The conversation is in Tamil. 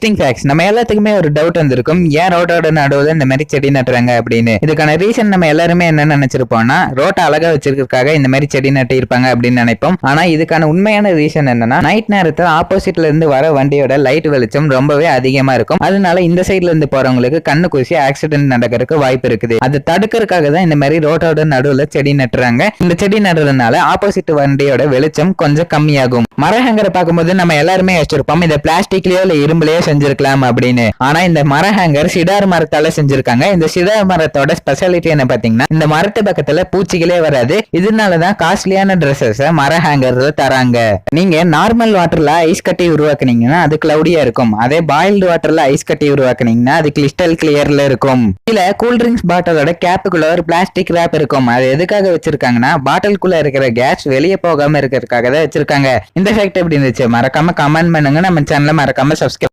Interesting facts. நம்ம எல்லாத்துக்குமே ஒரு டவுட் வந்திருக்கும், ஏன் ரோட்டோட நடுவுல இந்த மாதிரி செடி நட்டுறாங்க அப்படின்னு. இதுக்கான ரீசன் நம்ம எல்லாருமே என்ன நினைச்சிருப்போம்னா, ரோட்டை அழகா வச்சிருக்கிறதுக்காக இந்த மாதிரி செடி நட்டு இருப்பாங்க அப்படின்னு நினைப்போம். ஆனா இதுக்கான உண்மையான ரீசன் என்னன்னா, நைட் நேரத்துல ஆப்போசிட்ல இருந்து வர வண்டியோட லைட் வெளிச்சம் ரொம்பவே அதிகமா இருக்கும். அதனால இந்த சைட்ல இருந்து போறவங்களுக்கு கண்ணு கூசி ஆக்சிடென்ட் நடக்கிறதுக்கு வாய்ப்பு இருக்குது. அதை தடுக்கிறதுக்காக தான் இந்த மாதிரி ரோட்டோட நடுவுல செடி நட்டுறாங்க. இந்த செடி நடுறதுனால ஆப்போசிட் வண்டியோட வெளிச்சம் கொஞ்சம் கம்மியாகும். மரஹேங்கரை பார்க்கும்போது நம்ம எல்லாருமே யோசிச்சிருப்போம், இந்த பிளாஸ்டிக்லயோ இல்ல இரும்புலயோ செஞ்சிருக்கலாம் அப்படின்னு. ஆனா இந்த மரஹேங்கர் சிடார் மரத்தால செஞ்சிருக்காங்க. இந்த சிடார் மரத்தோட ஸ்பெஷாலிட்டி என்ன பாத்தீங்கன்னா, இந்த மரத்து பக்கத்துல பூச்சிகளே வராது. இதனாலதான் காஸ்ட்லியான ட்ரெஸ்ஸஸ் மரஹேங்கர்ல தராங்க. நீங்க நார்மல் வாட்டர்ல ஐஸ் கட்டி உருவாக்குனீங்கன்னா அது கிளவுடியா இருக்கும். அதே பாயில்டு வாட்டர்ல ஐஸ் கட்டி உருவாக்குனீங்கன்னா அது கிறிஸ்டல் கிளியர்ல இருக்கும். இல்ல கூல் ட்ரிங்க்ஸ் பாட்டிலோட கேப்புக்குள்ள ஒரு பிளாஸ்டிக் ரேப் இருக்கும். அது எதுக்காக வச்சிருக்காங்கன்னா, பாட்டிலுக்குள்ள இருக்கிற கேஸ் வெளியே போகாம இருக்கிறதுக்காக தான் வச்சிருக்காங்க. இந்த ஃபேக்ட் எப்படி இருந்துச்சு? மறக்காம கமெண்ட் பண்ணுங்க. நம்ம சேனலை மறக்காம சப்ஸ்கிரைப்